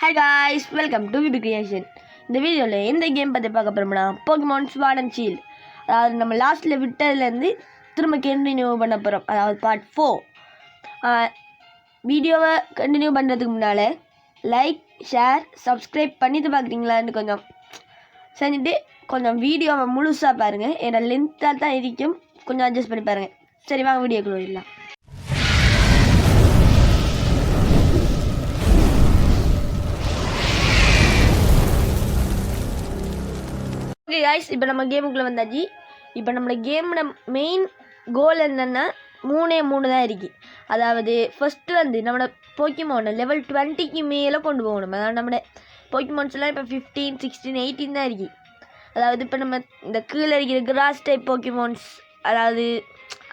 Hi guys, welcome to VB Creation. இந்த வீடியோவில் எந்த கேம் பற்றி பார்க்க போகிறோம்னா போக்கிமான் ஸ்வார்ட் அண்ட் ஷீல்ட். அதாவது நம்ம லாஸ்ட்டில் விட்டதுலேருந்து திரும்ப கண்டினியூ பண்ண போகிறோம். அதாவது பார்ட் 4. வீடியோவை கண்டினியூ பண்ணுறதுக்கு முன்னால் லைக், ஷேர், சப்ஸ்கிரைப் பண்ணிட்டு பார்க்குறீங்களான்னு கொஞ்சம் செஞ்சுட்டு கொஞ்சம் வீடியோவை முழுசாக பாருங்கள். ஏன்னா லென்த்தாக தான் இருக்கும், கொஞ்சம் அட்ஜஸ்ட் பண்ணி பாருங்கள். சரி வாங்க வீடியோக்குள்ள போயிடலாம். ஓகே காய்ஸ், இப்போ நம்ம கேமுக்குள்ளே வந்தாச்சு. இப்போ நம்மளோட கேமோட மெயின் கோல் என்னென்னா மூணு தான் இருக்குது. அதாவது ஃபஸ்ட்டு வந்து நம்மளோட போக்கிமானை லெவல் 20க்கு மேலே கொண்டு போகணும். அதாவது நம்மளோட போக்கிமான்ஸ்லாம் இப்போ 15, 16, 18 தான் இருக்குது. அதாவது இப்போ நம்ம இந்த கீழே இருக்கிற கிராஸ் டைப் போக்கிமான்ஸ், அதாவது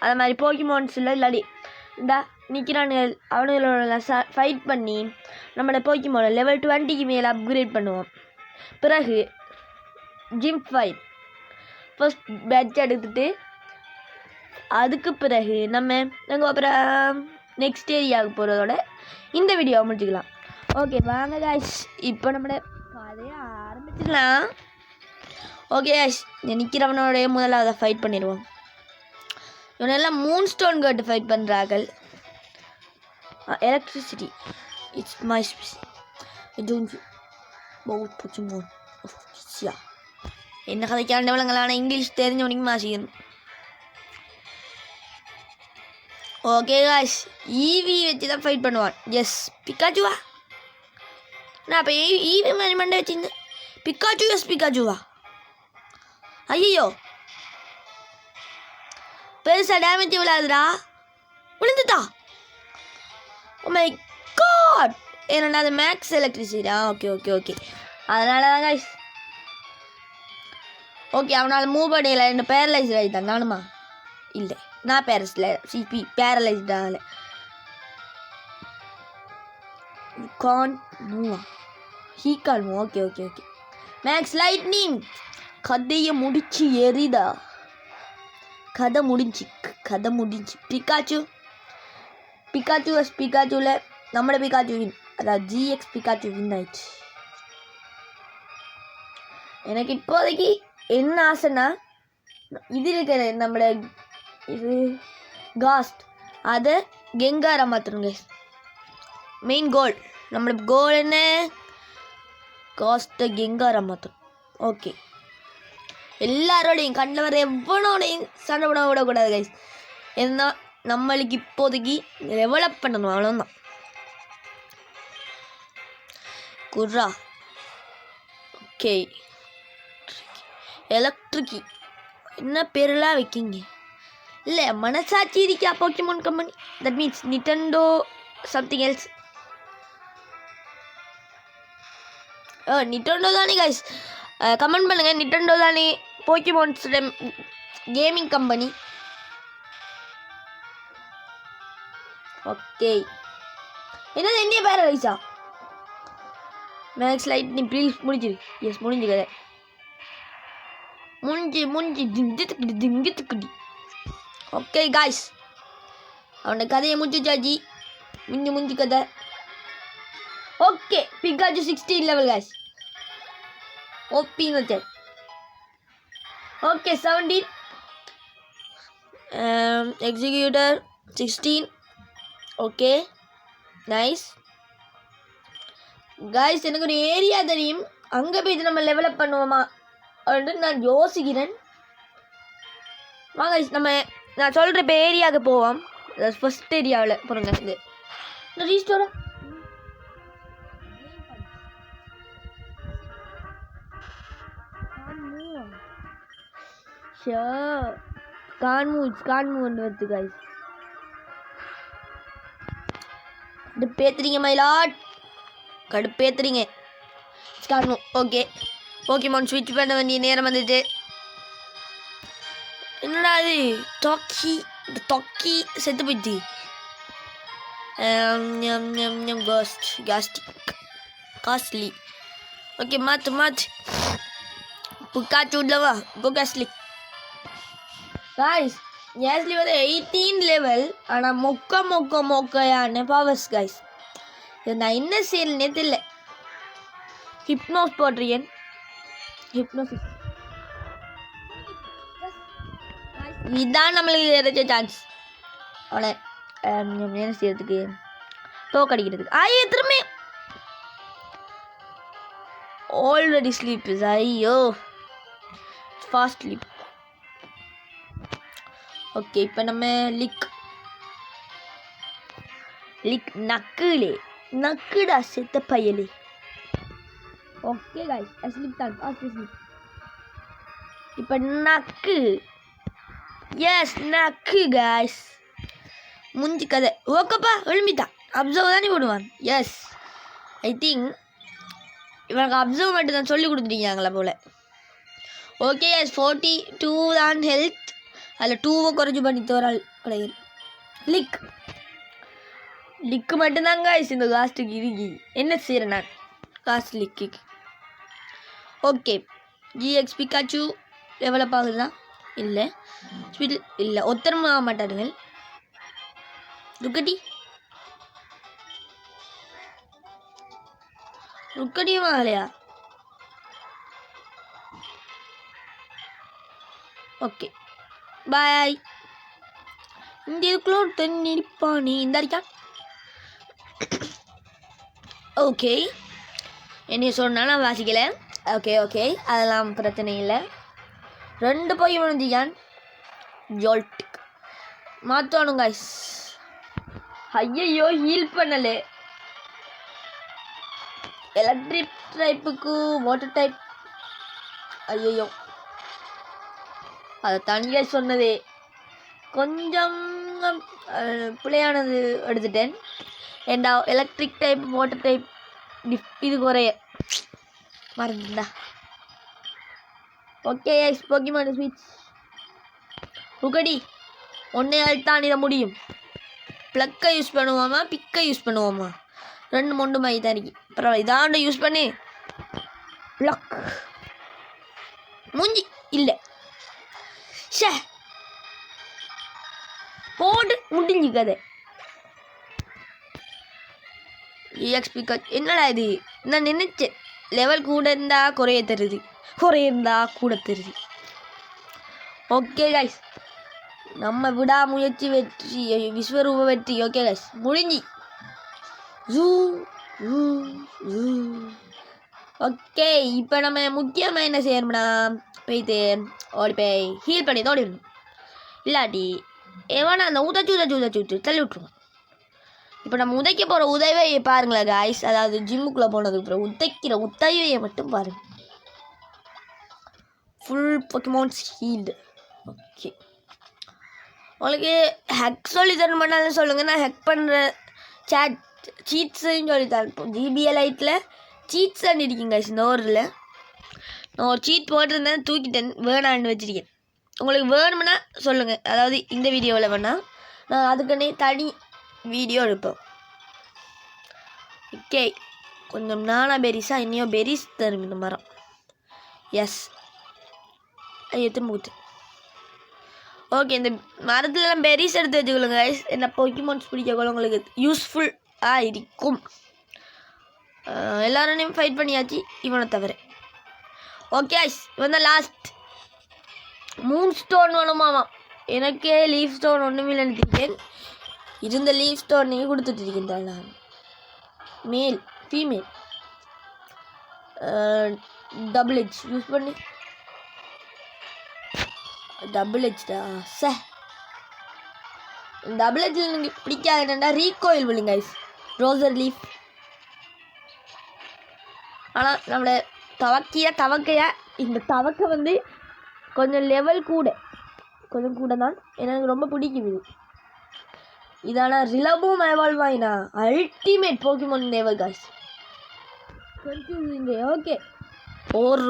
அது மாதிரி போக்கிமான்ஸில் இல்லாடி இந்த நிற்கிறானுங்க அவனுங்களோட ஃபைட் பண்ணி நம்மளோட போக்கிமானை லெவல் 20க்கு மேலே அப்கிரேட் பண்ணுவோம். பிறகு ஜிம் ஃபைட் ஃபஸ்ட் பேட்ச் எடுத்துகிட்டு அதுக்கு பிறகு நாங்கள் அப்புறம் நெக்ஸ்ட் ஏரியாவுக்கு போகிறதோட இந்த வீடியோவை முடிச்சுக்கலாம். ஓகே வாங்க காய்ஸ், இப்போ நம்மளோட கதையை ஆரம்பிச்சுக்கலாம். ஓகே காய்ஸ், நிற்கிறவனோடைய முதலாவது ஃபைட் பண்ணிடுவோம். இவனெல்லாம் மூன் ஸ்டோன் கேட்டு ஃபைட் பண்ணுறார்கள். எலக்ட்ரிசிட்டி இட்ஸ் மை என்ன கதைக்காண்டவளங்களான இங்கிலீஷ் தெரிஞ்சவனுக்கு மாசிக்கணும். ஓகே காய்ஸ், ஈவி வச்சு தான் ஃபைட் பண்ணுவான். எஸ் பிக்காச்சுவா, நான் அப்போ ஈவி மாதிரி மண்டை வச்சுருந்தேன். பிக்காச்சு எஸ் பிக்காச்சுவா. ஐயோ பெருசாக டேமேஜ் விழாதுடா, விழுந்துட்டா. ஓ மை காட், ஏன்னா அது max electricity. Okay okay okay, அதனால தான் காய்ஸ். ஓகே, அவனால் மூவ் பண்ணல, என்ன பேரலைஸ்ட் ஆகிட்டான். நானுமா இல்லை, நான் பேரலைஸ்டாகல. கான் மூவா, he can't move. Okay okay okay, max lightning. கதையை முடிச்சு எரிதா, கதை முடிஞ்சு. பிக்காச்சு எஸ் பிக்காச்சுவில் நம்மளோட பிக்காச்சு வின், அதாவது ஜிஎக்ஸ் பிக்காச்சு வின் ஆயிடுச்சு. எனக்கு இப்போதைக்கு என்ன ஆசைன்னா இது இருக்கிற நம்மளோட இது காஸ்ட் அதை கெங்காரா மாற்றணுங்க. மெயின் கோல், நம்மளோட கோல் என்ன? காஸ்ட்டை கெங்காரா மாற்றணும். ஓகே, எல்லாரோடையும் கண்ணில் வர எவ்வளோடையும் சண்டை போட விடக்கூடாது கைஸ். ஏன்னா நம்மளுக்கு இப்போதைக்கு டெவலப் பண்ணணும், அவ்வளோதான். குர்ரா ஓகே. எலக்ட்ரிக்கி என்ன பேரெல்லாம் வைக்கிங்க? இல்லை மனசாட்சி இருக்கா Pokemon company? That means நிட்டண்டோ something else. நிட்டண்டோ தானே கைஸ்? கமெண்ட் பண்ணுங்கள், நிட்டண்டோ தானே போக்கிமான்ஸ் கேமிங் கம்பெனி? ஓகே, என்னது இந்திய பேரலைஸா? மேக்ஸ் லைட் நீ ப்ளீஸ் முடிஞ்சிரு. எஸ் முடிஞ்சு கதை முடிஞ்சு திங்குத்துக்குடி. ஓகே காய்ஸ், அவனோட கதையை முடிச்சாச்சு. முடிஞ்சு கதை. Okay, Pikachu 16 level guys. ஓபின்னு வச்சார். Okay 17, Exeggutor 16. Okay nice guys, எனக்கு ஒரு ஏரியா தெரியும், அங்கே போய்ட்டு நம்ம லெவலப் பண்ணுவோமா அப்படின்னு நான் யோசிக்கிறேன். வாங்க நான் சொல்கிற இப்போ ஏரியாவுக்கு போவோம். அதாவது ஃபஸ்ட் ஏரியாவில் போகிறோங்க. இது ரீஸ்டோரா கான்மூன் வருது காய்ஸ். கடுப்பேத்துறீங்க மயிலாட், கடுப்பேத்துறீங்க. கான்மூ ஓகே. போக்கிமான் ஸ்விட்ச் பண்ண வேண்டிய நேரம் வந்துட்டு. என்னடா அது தொக்கி செத்து போயிடுச்சு. காஸ்ட்லி. ஓகே மாற்று புக்காச்சு உள்ளவா காஸ்ட்லி காய்ஸ். கேஸ்லி வந்து 18 லெவல், ஆனால் மொக்கையான பவர்ஸ் காய்ஸ். இது நான் என்ன செய்யலனே தெரியல. ஹிப்னோஸ் போட்டிருக்கேன். ஹிப்னோசிஸ் இதுதான் நம்மளுக்கு கிடைச்ச சான்ஸ். அவனை என்ன செய்யறதுக்கு, தோக்கடிக்கிறதுக்கு. ஐயோ திரும்ப ஆல்ரெடி ஸ்லீப் இஸ். ஐயோ ஃபாஸ்ட் ஸ்லீப். ஓகே இப்போ நம்ம லிக் நக்குடா செத்த பையலே. ஓகே गाइस ஸ்லீப் தான் ஃபாஸ்ட் ஸ்லீப். இப்போ நக்கு எஸ் நக்கு गाइस முஞ்சி கதை. ஓகேப்பா எழும்பிட்டான். அப்சர்வ் தானே போடுவான். எஸ் ஐ திங்க் இவனுக்கு அப்சர்வ் மட்டும் தான் சொல்லி கொடுத்துட்டீங்களா போல். ஓகே எஸ் 42 தான் ஹெல்த். அதில் 2 குறைஞ்சி பண்ணி தோறால் கிடையாது. லிக்கு மட்டும்தாங்க இந்த லாஸ்ட்டுக்கு இருக்கு. என்ன செய்கிறேன் நான் லாஸ்ட் லிக்கு. ஓகே ஜிஎக்ஸ் பிகாச்சு டெவலப் ஆகுதுதா? இல்லை ஸ்பீட் இல்லை, ஒத்தரமும் ஆக மாட்டாருங்கள். ருக்கடியும் ஆகலையா? Okay bye. இந்த இதுக்குள்ள தண்ணி பானி இந்த அடிக்கா. ஓகே என்னைய சொன்னால் நான் வாசிக்கலை. ஓகே அதெல்லாம் பிரச்சனை இல்லை. 2 போய் முடிஞ்சிக்கான். ஜோல்டிக் மாற்றணும் गाइस. ஐயையோ ஹீல் பண்ணலை. எலக்ட்ரிக் டைப்புக்கு வாட்டர் டைப். ஐயோ அதை தனியாக சொன்னதே கொஞ்சம் பிள்ளையானது எடுத்துட்டேன். ஏண்டா எலக்ட்ரிக் டைப் வாட்டர் டைப் இது குறைய மறந்துடா. ஓகே போக்கிமான் ஸ்வீட்ச் ருகடி ஒன்றையால் தான் இட முடியும். ப்ளக்கை யூஸ் பண்ணுவோமா பிக்கை யூஸ் பண்ணுவோமா? 2 மொண்டு மாதிரி தான் இருக்கு. பரவாயில்ல இதாண்ட யூஸ் பண்ணி ப்ளக் மூஞ்சி இல்லை ஷே போடு முடிஞ்சு கதை. EXP என்னடா இது? நான் நினைச்சேன் லெவல் கூட இருந்தால் குறைய தருது, குறையிருந்தா கூட தருது. ஓகே गाइस நம்ம விடாமுயற்சி வெற்றி விஸ்வரூப வெற்றி. ஓகே गाइस முடிஞ்சு. ஓகே இப்போ நம்ம முக்கியமாக என்ன செய்யணும்னா போய்த்து ஓடி போய் ஹீல் பண்ணி தான் ஓடிடணும். இல்லாட்டி எவனா அந்த உதச்சு தள்ளி விட்ருவோம். இப்போ நம்ம உதைக்க போகிற உதவியை பாருங்களேன் गाइस. அதாவது ஜிம்முக்குள்ளே போனதுக்கு அப்புறம் உதைக்கிற உதவியை மட்டும் பாருங்கள். Full Pokémons healed. ஓகே உங்களுக்கு ஹேக் சொல்லி தரணும்னாலும் சொல்லுங்கள். நான் ஹேக் பண்ணுற சீட்ஸையும் சொல்லித்தரேன். இப்போ GBLite சீட்ஸ் தான் இருக்குங்க गाइस. இந்த ஓவரில் நான் ஒரு சீட் போட்டிருந்தேன், தூக்கிட்டேன், வேணான்னு வச்சுருக்கேன். உங்களுக்கு வேணும்னா சொல்லுங்கள். அதாவது இந்த வீடியோவில் வேணால் நான் அதுக்குன்னே தனி வீடியோ எடுப்போம். ஓகே கொஞ்சம் நானா பெரிஸாக இன்னும் பெரிஸ் தரும் இந்த மரம். எஸ் எத்தனை மூத்து. ஓகே இந்த மரத்துலலாம் பெரிஸ் எடுத்து வச்சுக்கொள்ளுங்க गाइस. என்ன போக்கிமான்ஸ் பிடிக்கக்குள்ள உங்களுக்கு யூஸ்ஃபுல்லாக இருக்கும். எல்லாரையும் ஃபைட் பண்ணியாச்சு இவனை தவிர. ஓகே गाइस இவன் தான் லாஸ்ட். Moon stone வேணுமாமா. எனக்கே லீஃப் ஸ்டோன் ஒன்றுமே நினைத்திருக்கேன். இருந்த லீஃப் ஸ்டோனையும் கொடுத்துட்டு இருக்கின்றாள். நான் male female double H use பண்ணி டபுள் எச்டா சே டபுள் எச்சில் எனக்கு பிடிக்காதுடா. ரீகோயில் விழுங்க गाइस ரோசர் லீஃப். ஆனால் நம்மளை தவக்கையா இந்த தவக்கை வந்து கொஞ்சம் லெவல் கொஞ்சம் கூட தான் எனக்கு ரொம்ப பிடிக்குது. இதான ரிலபும் எவால்வ் ஆயினா ultimate Pokemon level guys. Confusing. Okay ஒரு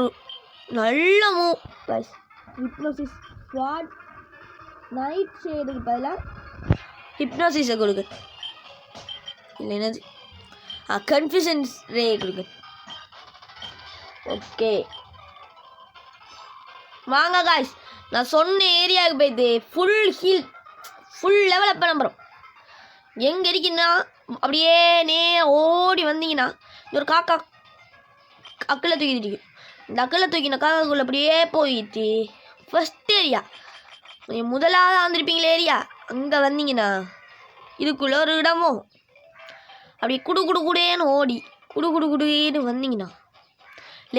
நல்ல move guys. Hypnosis swap night ஷேடுக்கு பதிலாக ஹிப்னோசிஸை கொடுங்க. இல்லை என்னது கன்ஃபியூஷன்ஸ் ரே கொடுங்க. ஓகே வாங்க गाइस நான் சொன்ன ஏரியாவுக்கு போய்ட்டு full heel full level up பண்ண போகிறோம். எங்கே இருக்குன்னா அப்படியே ஓடி வந்தீங்கன்னா ஒரு அக்கில் தூக்கிட்டு இருக்கும். இந்த அக்கில் தூக்கின காக்காக்குள்ளே அப்படியே போயிட்டு ஃபஸ்ட் ஏரியா முதலாவது வந்திருப்பீங்களே ஏரியா அங்கே வந்தீங்கன்னா இதுக்குள்ளே ஒரு இடமும் அப்படி குடுேன்னு ஓடி குடுன்னு வந்தீங்கன்னா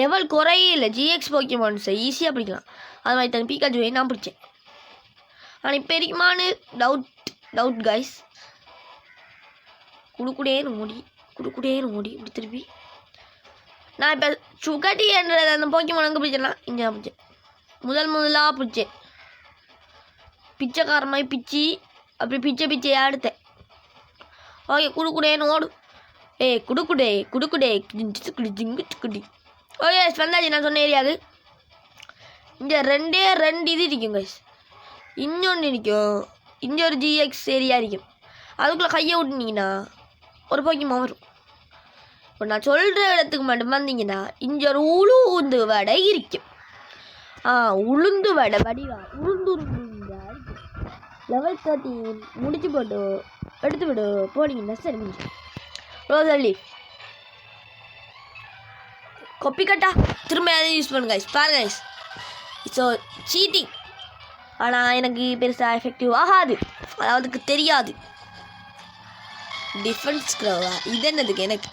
லெவல் குறையில ஜிஎக்ஸ் போக்கிமான்ஸை ஈஸியாக பிடிக்கலாம். அது மாதிரி தான் பீக்காச்சுவை நான் பிடிச்சேன். ஆனால் இப்போ இருக்குமான்னு டவுட் கைஸ். குடுேன்னு ஓடி இப்படி திருப்பி நான் இப்போ சுகட்டி என்ற அந்த போக்கிமான் அங்கே பிடிச்சிடலாம். இங்கே நான் பிடிச்சேன் முதலாக பிடிச்சேன். பிச்சைக்காரமாய் பிச்சு அப்படி பிச்சையாக எடுத்தேன். ஓகே குடுேன்னு ஓடு. குடுக்குடே குடி. ஓகே வந்தாச்சு நான் சொன்ன ஏரியாவுக்கு. இங்கே ரெண்டு இது இருக்கும் கைஸ். இன்னொன்று இருக்கும். இங்கே ஒரு ஜிஎக்ஸ் ஏரியா இருக்கும். அதுக்குள்ளே கையை விட்டுனீங்கன்னா ஒரு போக்கிமான் வரும். இப்போ நான் சொல்கிற இடத்துக்கு மட்டும் வந்தீங்கன்னா இங்கே ஒரு உளுந்து வடை இருக்கும். உளுந்து வடை வடிவா உளுந்து லெவல் 13 முடிச்சு போட்டு எடுத்து விடு போனீங்கன்னா சரி. ரோசல்லி கொப்பி கட்டா திரும்ப யூஸ் பண்ணுங்க கைஸ். பாருங்க கைஸ், ஸோ சீட்டிங். ஆனால் எனக்கு பெருசாக எஃபெக்டிவ் ஆகாது, அதாவதுக்கு தெரியாது. டிஃபென்ஸ் க்ரோவா இது என்னதுக்கு எனக்கு.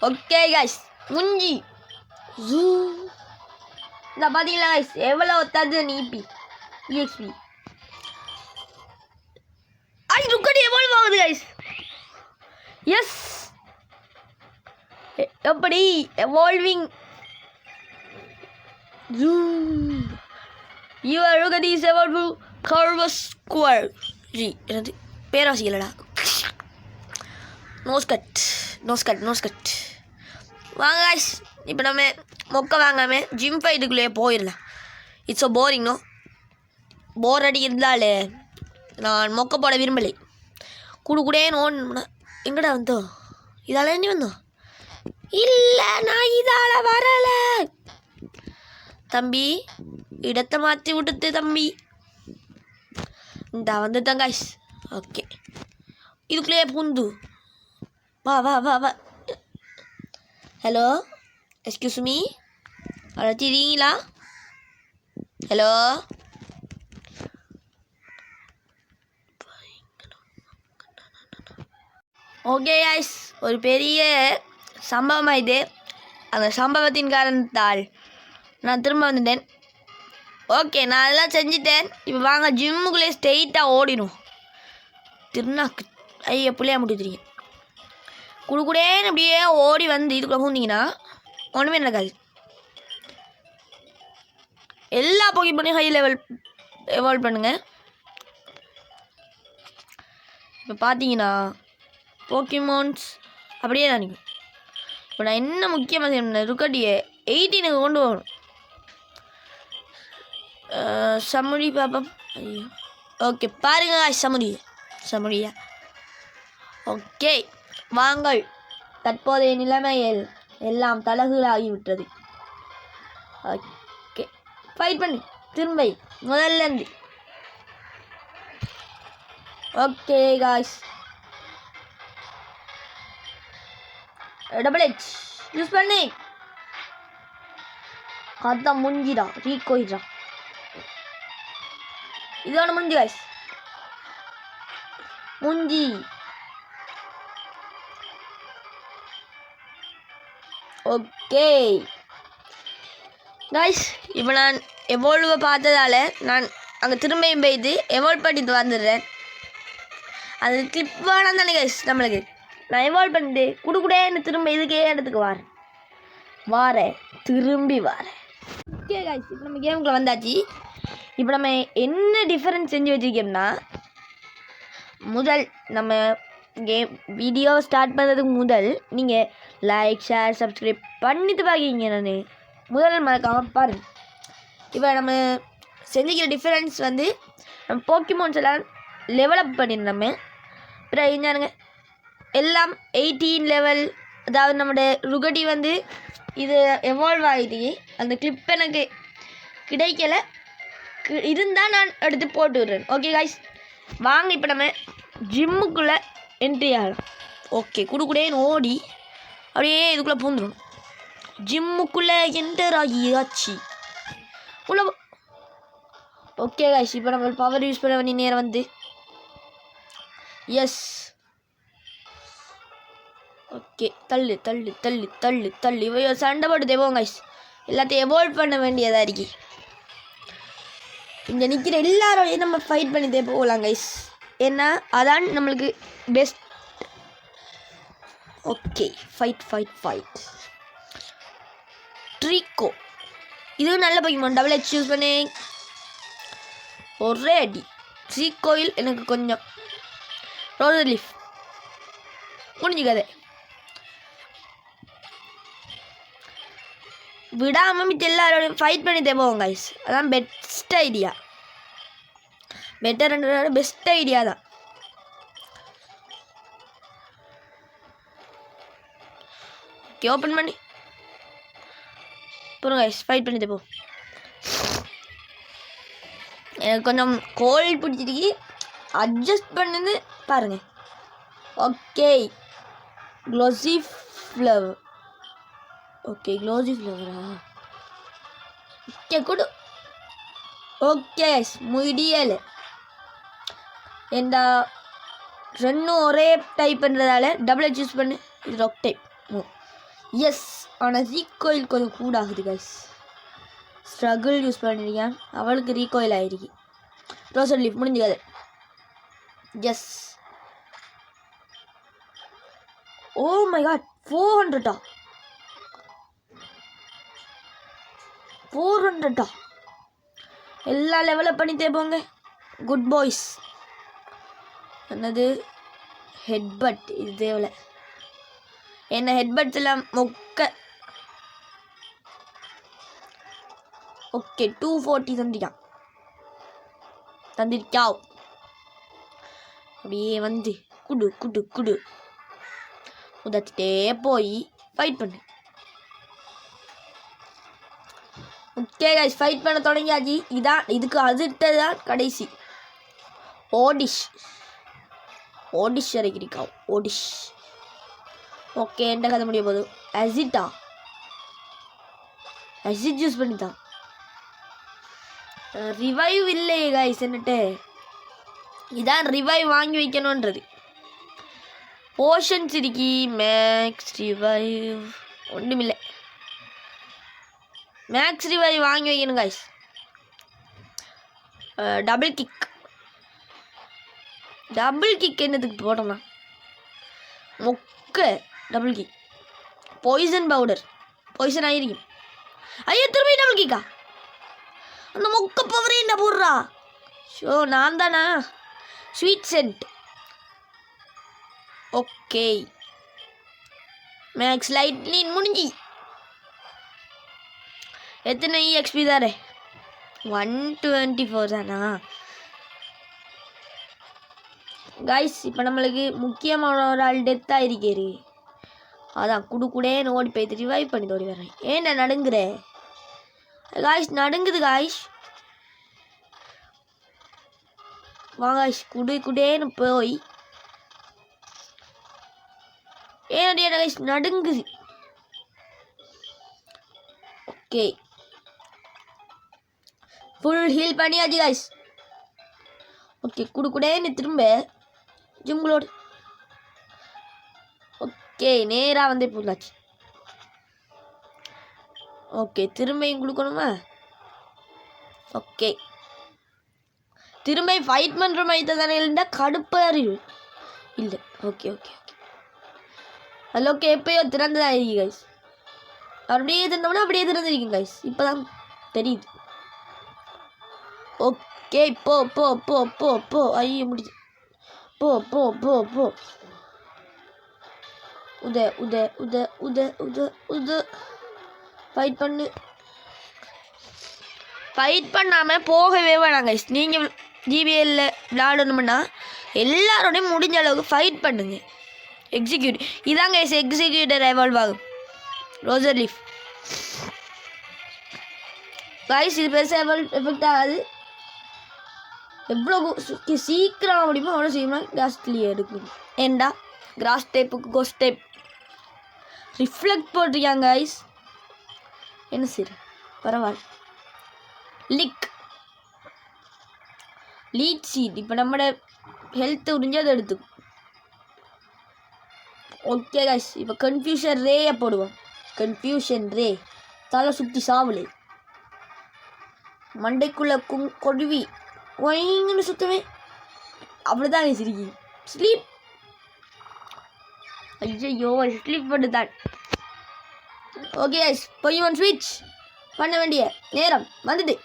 ஓகே கைஸ் முஞ்சி ஜூ இந்த பார்த்தீங்களா கைஸ் எவ்வளோ ஒத்தாது நீப்பி இஎக்ஸ்பி. ருக்கடி எவ்வளோ ஆகுது கைஸ். எஸ் எப்படி evolving your Rookidee is evolving Corvisquire ஜி என்னது பேராசிகளடா. நோஸ் கட் வாங்க கைஸ். இப்போ நம்ம மொக்க வாங்காமல் ஜிம் ஃபைட்டுக்குள்ளேயே போயிடலாம். It's so boring no. Bore அடி இருந்தாலே நான் மொக்க போட விரும்பலை. குடுேன்னு ஓடணும்னா எங்கடா வந்தோம்? இதால் என்ன வந்தோம்? இல்லை நான் இதால் வரலை தம்பி, இடத்தை மாற்றி விட்டுட்டு தம்பி. இந்த வந்துட்டேன் கைஸ். ஓகே இதுக்குள்ளேயே பூந்து வா. ஹலோ எக்ஸ்கியூஸ் மீ, அழைச்சிருக்கீங்களா? ஹலோ ஓகே கைஸ், ஒரு பெரிய சம்பவம் இது. அந்த சம்பவத்தின் காரணத்தால் நான் திரும்ப வந்துட்டேன். ஓகே நான் அதெல்லாம் செஞ்சுட்டேன். இப்போ வாங்க ஜிம்முக்குள்ளே ஸ்ட்ரெயிட்டாக ஓடிடும். திருநாக்கு ஐயா பிள்ளையா முடித்துறீங்க. குடுேன்னு அப்படியே ஓடி வந்து இதுக்குள்ளே பூந்தீங்கன்னா ஒன்றுமே நடக்காது. எல்லா போக்கிமானையும் ஹை லெவல் எவால்வ் பண்ணுங்கள். இப்போ பார்த்தீங்கன்னா போக்கிமான்ஸ் அப்படியே தான் நிற்கும். இப்போ நான் என்ன முக்கியமாக செய்யணும், ருக்கட்டியை 18 கொண்டு போகணும். சமுடி பாப்பம். ஐயோ ஓகே பாருங்க சமுடியா. ஓகே வாங்கள். தற்போதைய நிலைமையில் எல்லாம் தலகுலாகிவிட்டது. ஓகே ஃபைட் பண்ணி திரும்ப முதல்லேருந்து. Okay guys double H use பண்ணி அதான் முடிஞ்சிடா ரீகோயிடா. இதோட முடிஞ்சு காய்ஸ் முஞ்சி. ஓகே காய்ஸ் இப்போ நான் எவால்வை பார்த்ததால நான் அங்கே திரும்பியும் போய்து எவால்வ் பண்ணிட்டு வந்துடுறேன். அது கிளிப் வேணாம் தானே கைஸ் நம்மளுக்கு. நான் எவால்வ் பண்ணிட்டு குடுேன்னு திரும்ப இதுக்கே இடத்துக்கு வாரேன் திரும்பி வாரேன். ஓகே கைஸ் இப்போ நம்ம கேமுக்குள்ளே வந்தாச்சு. இப்போ நம்ம என்ன டிஃபரன்ஸ் செஞ்சு வச்சுருக்கோம்னா, முதல் நம்ம கேம் வீடியோ ஸ்டார்ட் பண்ணுறதுக்கு முதல் நீங்கள் லைக் ஷேர் சப்ஸ்கிரைப் பண்ணிட்டு பார்க்கிங்க. நான் முதல் மறக்காமல் பாருங்கள். இப்போ நம்ம செஞ்சுக்கிற டிஃபரன்ஸ் வந்து நம்ம போக்கிமான்ஸ் எல்லாம் லெவலப் பண்ணியிருந்தோம். அப்புறம் என்னங்க எல்லாம் 18 லெவல். அதாவது நம்மளோட ருகடி வந்து இது எவால்வ் ஆகிட்டு அந்த கிளிப் எனக்கு கிடைக்கல, இருந்தால் நான் எடுத்து போட்டு விடுறேன். ஓகே காய்ஸ் வாங்க இப்போ நம்ம ஜிம்முக்குள்ளே என்ட்ரி ஆகலாம். ஓகே குடுேன்னு ஓடி அப்படியே இதுக்குள்ளே பூந்துடும். ஜிம்முக்குள்ளே என்டர் ஆகியாச்சு உள்ள. ஓகே கைஸ், இப்போ நம்ம பவர் யூஸ் பண்ண வேண்டிய நேரம் வந்து எஸ். ஓகே, தள்ளு தள்ளு தள்ளு தள்ளு தள்ளு. இவையோ சண்டை போட்டு தேவோம் கைஸ். எல்லாத்தையும் எவால்வ் பண்ண வேண்டியதாக இருக்கு. இங்கே நிற்கிற எல்லாரோடையும் நம்ம ஃபைட் பண்ணிட்டே போகலாம் கைஸ். ஏன்னா அதான் நம்மளுக்கு best. Okay, fight fight fight. Treecko இதுவும் நல்ல போய்க்குமா. டபுள் ஹெச் யூஸ் பண்ணி ஒரே அடி. ட்ரீக்கோயில் எனக்கு கொஞ்சம் ரோசர் லீஃப் முடிஞ்சுக்காதே. விடாமல் மிச்ச எல்லாரோடையும் ஃபைட் பண்ணிட்டே போவோம் கைஸ். அதான் பெஸ்ட் ஐடியா. பெட்டர்ன்றதோட பெஸ்ட் ஐடியா தான். ஓகே, ஓப்பன் பண்ணி போகிறோம் கைஸ். ஃபைட் பண்ணிட்டே போ. எனக்கு கொஞ்சம் கோல்ட் பிடிச்சிருக்கு, அட்ஜஸ்ட் பண்ணுது பாருங்கள். Okay, Gossifleur. ஓகே, க்ளோசி ஃப்ளவரா? ஓகே கொடு. ஓகே, முடியலை. ஏண்டா ரெண்டும் ஒரே டைப் பண்ணுறதால டபுள் ஹெச் யூஸ் பண்ணு. இது ராக் டைப். எஸ், ஆனால் ரீகோயில் கொஞ்சம் கூட ஆகுது கைஸ். ஸ்ட்ரகிள் யூஸ் பண்ணிருக்கேன், அவளுக்கு ரீகோயில் ஆகிருக்கு. ரோசர் லீஃப் முடிஞ்சுக்காது. எஸ். ஓ மை காட், 400 400 எல்லா லெவலில் பண்ணிட்டே போங்க. Good boys. என்னது ஹெட்பட்? இது தேவையில்ல. என்ன ஹெட்பட்ஸ் எல்லாம் மொக்க. ஓகே, 240 தந்திருக்காவ். அப்படியே வந்து குடு குடு குடு உதச்சிட்டே போய் ஃபைட் பண்ணு. ஓகே கைஸ், ஃபைட் பண்ண தொடங்கியாச்சு. இதான் இதுக்கு அதிர்த்தது தான் கடைசி. ஓடிஷ் ஓடிஷ் இறக்கிருக்கா. ஓடிஷ். ஓகே, எந்த கதை முடிய போகுது. அசிட்டா அசிட் யூஸ் பண்ணித்தான். ரிவைவ் இல்லையே கைஸ் என்னட்டு. இதான் ரிவைவ் வாங்கி வைக்கணுன்றது. போஷன்ஸ் இருக்கி. மேக்ஸ் ரிவைவ் ஒன்றுமில்லை. மேக்ஸ் ரிவைவ் வாங்கி வைக்கணும் guys. Double kick. Double kick என்னதுக்கு போட்டோம்னா மொக்க. Double kick poison powder. Poison ஆகிருக்கும். ஐயோ, திரும்பி டபுள் கிக்கா? அந்த மொக்க பவரே என்ன போடுறா? ஷோ, நான் தானா? Sweet scent. Okay, max lightning முடிஞ்சி. எத்தனை எக்ஸ்பி தாரே? 124 தானா கைஸ்? இப்போ நம்மளுக்கு முக்கியமான ஒரு ஆள் டெத் ஆகிருக்காரு. அதான் குடுக்குடேன்னு ஓடி போய் ரிவைவ் பண்ணி ஓடி வர்றேன். ஏன்டா நடுங்குற காய்ஸ்? நடுங்குது காய்ஸ். வாங்க காய்ஸ், குடேன்னு போய். ஏன்டா காய்ஸ் நடுங்குது? ஓகே, ஃபுல் ஹீல் பண்ணியாச்சு காய்ஸ். ஓகே, குடுக்குடேன்னு திரும்ப ஜிம்களோடு. ஓகே, நேராக வந்து போதாச்சு. ஓகே, திரும்பியும் கொடுக்கணுமா? ஓகே, திரும்ப ஃபைட் பண்ணுற மாதிரி தானே இல்லைண்டா கடுப்பாக அறிவு இல்லை. ஓகே ஓகே ஓகே, அதில் ஓகே. எப்பயோ திறந்துதான் இருக்கு கைஸ். அப்படியே திறந்தோம்னா அப்படியே திறந்துருக்கு கைஸ். இப்போ தான் தெரியுது. ஓகே, போ போ போ போ போ. ஐயோ முடிச்சு. போ போ போ போ. உத உத உத உத உத உத. ஃபைட் பண்ணு. ஃபைட் பண்ணாமல் போகவே வேணாம் கைஸ். நீங்கள் ஜிபிஎல்ல விளையாடணும்னா எல்லாரோடையும் முடிஞ்ச அளவுக்கு ஃபைட் பண்ணுங்க. எக்ஸிக்யூட் இதாங்க கைஸ். எக்ஸிக்யூட்டர் எவால்வ் ஆகும். Roster leaf guys. இது பெருசாக எஃபெக்ட் ஆகாது. எவ்வளோ சீக்கிரம் முடியுமோ அவ்வளோ சீக்கிரமாக கிராஸ் கிளியர் எடுக்கணும். ஏண்டா கிராஸ் டைப்புக்கு கோஸ்ட் டைப் ரிஃப்ளெக்ட் போட்டிருக்காங்க கைஸ். என்ன சரி பரவாயில்ல. லீட் சீட் இப்போ நம்மளோட ஹெல்த் உறிஞ்சு அதை எடுத்துக்கும். ஓகே கைஸ், இப்போ கன்ஃபியூஷன் ரேயை போடுவோம். கன்ஃபியூஷன் ரே தலை சுற்றி சாவலே மண்டைக்குள்ளே கொடுவி ஒயிங்கன்னு சுத்தமே அப்படிதான் கைஸ் இருக்கு. ஸ்லீப் ஐயோ ஸ்லீப் பண்ணு தான். ஓகே கைஸ், பொய்மன் ஸ்விட்ச் பண்ண வேண்டிய நேரம் வந்துட்டு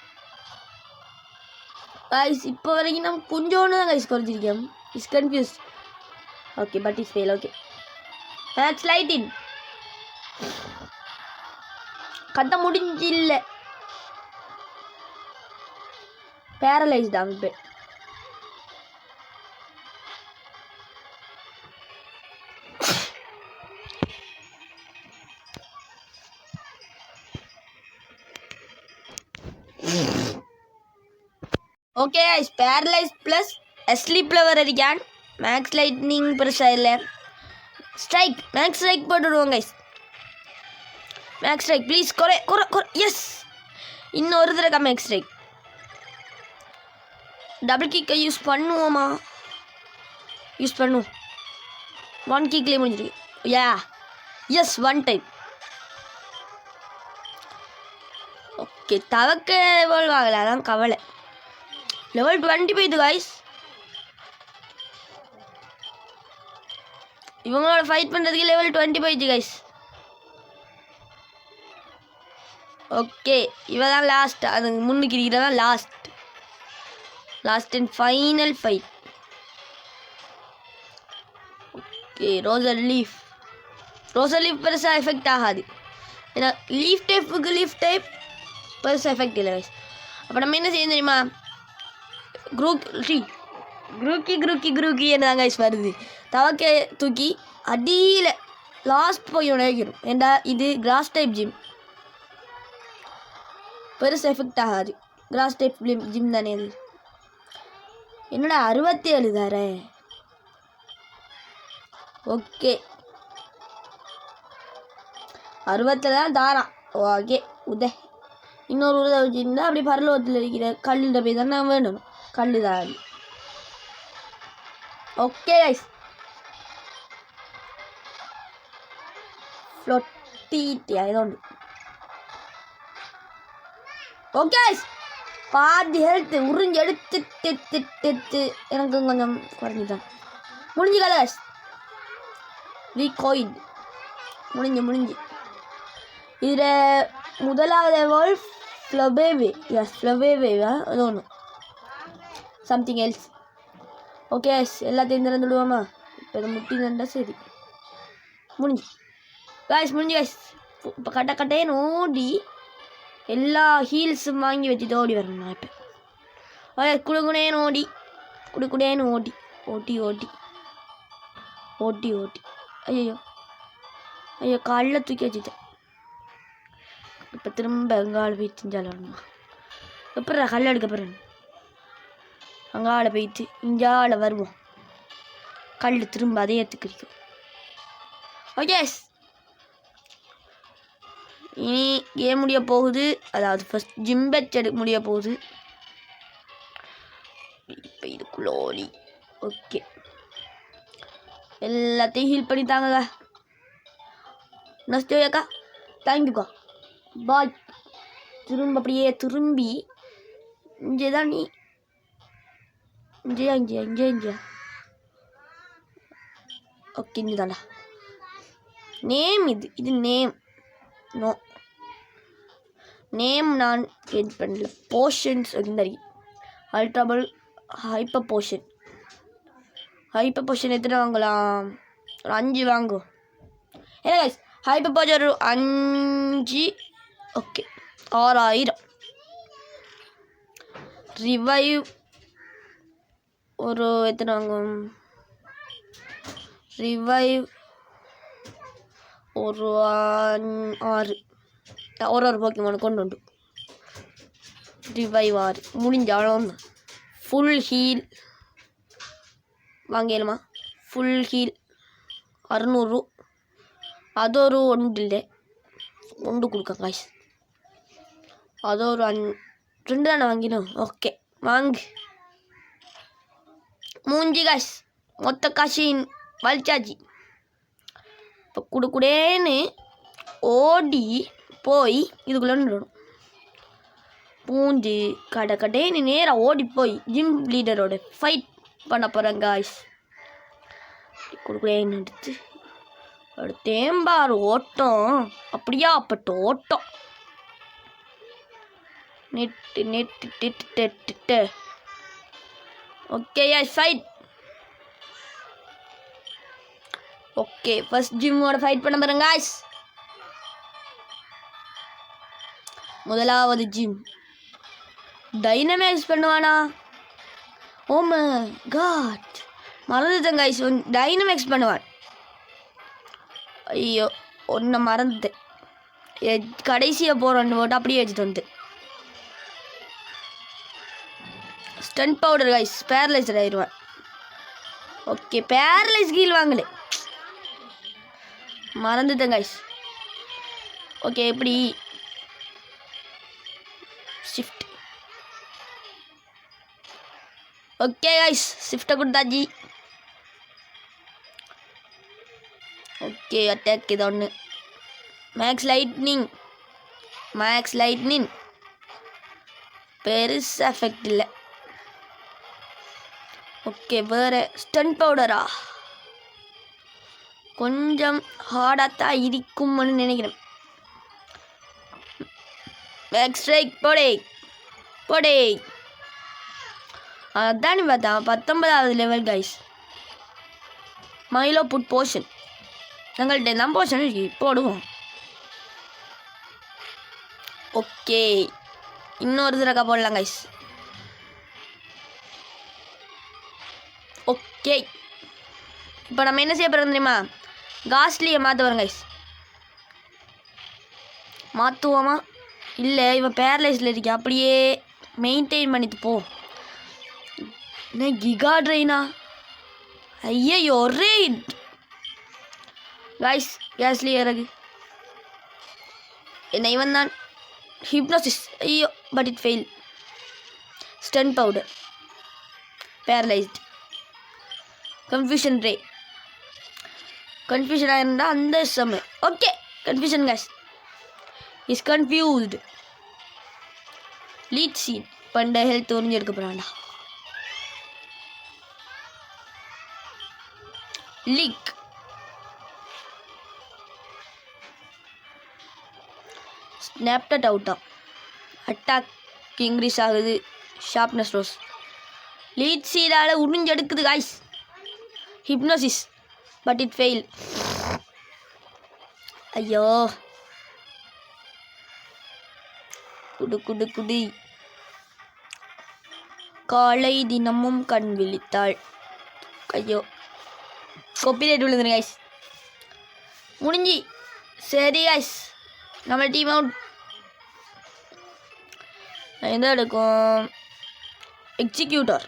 கைஸ். இப்போ வரைக்கும் நம்ம கொஞ்சோன்னு தான் கைஸ் குறைஞ்சிருக்கேன். Is confuse. Okay but is fail. Okay max லைட்டின் கதை முடிஞ்சு இல்லை, பேரலைஸ்ட் ஆகுது. ஓகே பேரலைஸ் ப்ளஸ் ஸ்லீப்பில் வர இருக்கான். மேக்ஸ் லைட்னிங் பெருசாக இல்லை. ஸ்ட்ரைக் மேக்ஸ் ஸ்ட்ரைக் போட்டுடுவோம் கைஸ். Max strike please. குறை குறை குறை எஸ், இன்னொரு தடவை மேக்ஸ் ஸ்ட்ரைக். டபுள் கிக்கை யூஸ் பண்ணுவோமா? யூஸ் பண்ணுவோம். 1 கிக்லேயே முடிஞ்சிருக்கு. Ya yes 1 time. ஓகே தவக்க எவால்வ் ஆகலை, அதான் கவலை. லெவல் 20 போயிடுது கைஸ். இவங்களோட ஃபைட் பண்ணுறதுக்கு லெவல் 20 போயிடுச்சு கைஸ். ஓகே இவ தான் லாஸ்ட், அது முன்னுக்கு இருக்கிறதான் last and final fight. Okay razor leaf பெருசாக எஃபெக்ட் ஆகாது, ஏன்னா லீஃப் டைப் பெருசாக எஃபெக்ட் இல்லை கைஸ். அப்போ நம்ம என்ன செய்யணும் தெரியுமா? குரூக்கி என்ன தான் கைஸ் வருது. தவக்கை தூக்கி அடியில் லாஸ்ட் போய் உடைக்கணும். ஏண்டா இது கிராஸ் டைப் ஜிம், பெருசு எஃபெக்ட் ஆகாது. கிராஸ் டைப் ஜிம் தானே அது. என்னடா 67 தார. ஓகே 60 தான் தாரான். ஓகே இன்னொரு உதவி வச்சுருந்தா அப்படி பரலோகத்தில் இருக்கிற கல்லில் போய் தான் நான் வேணும். கல் தான். ஓகே கைஸ் ஃப்ளொட்டிட்டியா ஏதோ ஒன்று. ஓகே பாதி ஹெல்த் உறிஞ்சு எடுத்து எனக்கு கொஞ்சம் குறைஞ்சிதான் முடிஞ்சு கதை கைஸ். ரீகோயின் முடிஞ்சு இதில் முதலாவது லெவல் ஃப்ளவேவேவா அது ஒன்று சம்திங் எல்ஸ். ஓகே எல்லாத்தையும் திறந்து விடுவோமா? இப்போ இதை முட்டி தண்டா சரி முடிஞ்சு கைஸ். இப்போ கட்டையன்னு ஓடி எல்லா ஹீல்ஸும் வாங்கி வச்சுட்டு ஓடி வரணும். நான் இப்போ குடுகுனேன்னு ஓடி ஐயோ காலில் தூக்கி வச்சுட்டேன். இப்போ திரும்ப அங்காள் போய் செஞ்சால் வரணுமா? எப்படா கல் எடுக்க போகிறேன்? அங்கால போயிட்டு இங்கால வருவோம். கல் திரும்ப அதே ஏற்றுக்கிறோம். ஓகே இனி கேம் முடிய போகுது, அதாவது ஃபஸ்ட் ஜிம் பேட்ச் எடுக்க முடிய போகுது. இப்போ இதுக்குள்ள ஓடி ஓகே எல்லாத்தையும் ஹீல் பண்ணி தாங்க. நஸ்டோயாக்கா தேங்க்யூக்கா பாய். திரும்ப அப்படியே திரும்பி இங்கே தான் நீ இங்கே ஓகே இங்கே தாண்டா நேம். இது நேம் நோ நேம் நான் சேஞ்ச் பண்ணல. போஷன்ஸ் இருந்தாரு அல்ட்ராபல் ஹைப்பர் போஷன் எத்தனை வாங்கலாம்? ஒரு 5 வாங்குவோம். ஏன்னா கைஸ் ஹைப்பர் போஷன் ஒரு 5 ஓகே 6000. ரிவைவ் ஒரு எத்தனை வாங்குவோம்? ரிவைவ் ஒரு 6 ஒரு போக்கிமான் கொண்டு உண்டு. ரிவைவ் 6 முடிஞ்சாலும் ஃபுல் ஹீல் வாங்கலுமா? Full heal 600. அது ஒரு ஒன்று இல்லை ஒன்று கொடுக்க காய்ஸ். அது ஒரு 2 தானே வாங்கினோம். ஓகே வாங்கு. மூஞ்சி காசு மொத்த காசின் வலிச்சாச்சு. இப்போ குடுக்குடேன்னு ஓடி போய் இதுக்குள்ளே நின்றணும். பூஞ்சு கடேன்னு நேராக ஓடி போய் ஜிம் லீடரோட ஃபைட் பண்ண போகிறேன் காய்ஸ். குடுக்குடேன்னு எடுத்து தேம்பார் ஓட்டம் அப்படியா அப்பட்ட ஓட்டம். நெட்டு ஓகே ஃபைட். ஓகே ஃபர்ஸ்ட் ஜிம்மோட ஃபைட் பண்ண போகிறேன் காய்ஸ். முதலாவது ஜிம் டைனமேக்ஸ் பண்ணுவானா? ஓ மை காட், மறந்துட்டேன் காய்ஸ். டைனமேக்ஸ் பண்ணுவான். ஐயோ ஒன்றை மறந்துட்டேன். கடைசியாக போகிறோன்னு போட்டு அப்படியே வச்சுட்டு வந்து ஸ்டன்ட் பவுடர் காய்ஸ். பேரலைஸ்ட் ஆயிடுவேன். ஓகே பேரலைஸ் கீழ் வாங்கலை, மறந்துட்டேன் காய்ஸ். ஓகே எப்படி ஷிஃப்ட். ஓகே காய்ஸ் ஷிஃப்ட்டை கொடுத்தாச்சு. ஓகே அட்டாக் இது ஒன்று. மேக்ஸ் லைட்னிங் பெருசு எஃபெக்ட் இல்லை. ஓகே வேறு ஸ்டன்ட் பவுடரா கொஞ்சம் ஹார்டாக தான் இருக்கும்னு நினைக்கிறேன். மேக்ஸ் ஸ்ட்ரைக் போடே. அதானே பார்த்தா 19வது லெவல் கைஸ். மைலோ புட் போஷன் எங்கள்கிட்ட தான் போஷன் இருக்கு, போடுவோம். ஓகே இன்னொரு தடவை போடலாம் கைஸ். ஓகே இப்போ நம்ம என்ன செய்ய போகிறோம் தெரியுமா? காஸ்ட்லியை மாற்ற வரோம் கைஸ். மாற்றுவோமா? இல்லை இவன் பேரலைஸில் இருக்க, அப்படியே மெயின்டைன் பண்ணிட்டு போ. என்ன கிகா ட்ரெயினா? ஐயோ ஒரே கைஸ் கேஸ்லி இறகு. என்ன இவன் தான் ஹிப்னோசிஸ். ஐயோ but it fail. Stun powder paralysed. Confusion ray. கன்ஃபியூஷனாக இருந்தால் அந்த செம்ம. Okay confusion guys is confused. Leech seed பண்ட ஹெல்த் ஒரிஞ்சு எடுக்க போகிறான்டா. லீக் ஸ்னாப்டட் அவுட்டா. அட்டாக் இன்க்ரீஸ் ஆகுது. Sharpness rose. லீட் சீடால் உறிஞ்சு எடுக்குது guys. Hypnosis but it fail. ஐயோ குடு காலை தினமும் கண் விழித்தாள். ஐயோ காப்பிரைட் விழுந்துரு கைஸ். முடிஞ்சி சரி கைஸ் நம்ம டீம் அவுட். எந்த எடுக்கும்? எக்ஸிக்யூட்டர்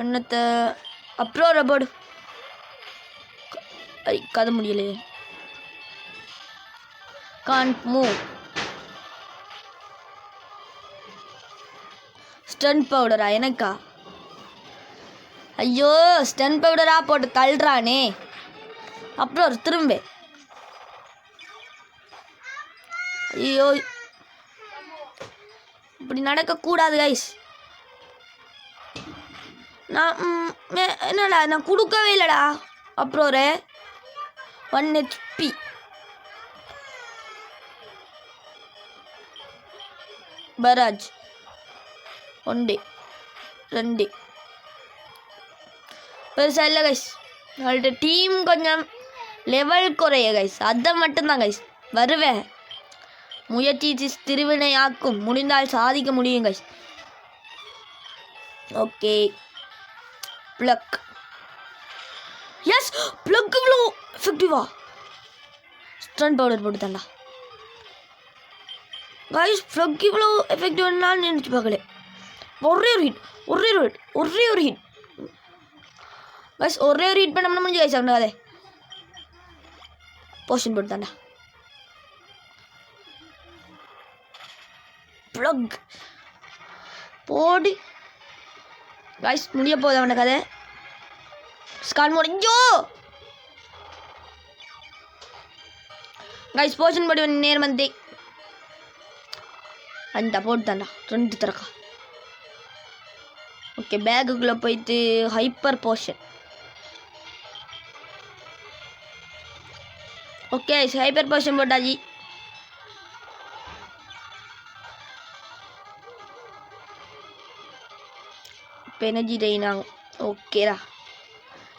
என்னத்தை அப்புறம் ரபோடு கதை முடியலையே. Can't move. ஸ்டன்ட் பவுடரா எனக்கா? ஐயோ ஸ்டன்ட் பவுடரா போட்டு தள்ளுறானே. அப்புறம் திரும்ப ஐயோ இப்படி நடக்கக்கூடாது கைஸ். என்னடா நான் கொடுக்கவே இல்லைடா. அப்புறம் ஒரு 1 HP. பராஜ் 1 டே 2 பெருசா இல்லை கைஸ். அவள்கிட்ட டீம் கொஞ்சம் லெவல் குறைய கைஸ். அதை மட்டும்தான் கைஸ் வருவேன். முயற்சி திருவினையாக்கும், முடிந்தால் சாதிக்க முடியும் guys. Okay pluck. Yes pluck இவ்வளோ எஃபெக்டிவா? ஸ்டன்ட் பவுடர் போட்டு தாண்டா கைஸ். ப்ளக் இவ்வளோ எஃபெக்டிவ்னாலும் நினச்சி பார்க்கல. ஒரே ஒரு ஹிட் கைஸ். ஒரே ஒரு ஹிட் பண்ண முடிஞ்சு கைஸ். அவனுக்கு அதே போஷன் போட்டு தாண்டா. ஃப்ளக் போடு கைஸ். முடிய போகுது அவன கதை. Scan முடிஞ்சோ guys. போஷன் படி நேரம் வந்தே அந்த போட்டுதான்டா 2 தரக்கா. ஓகே, பேக்குக்குள்ளே போயிட்டு hyper potion. Okay, hyper potion போட்டாச்சு. இப்போ எனர்ஜி ட்ரெயின் ஆகும். ஓகேடா,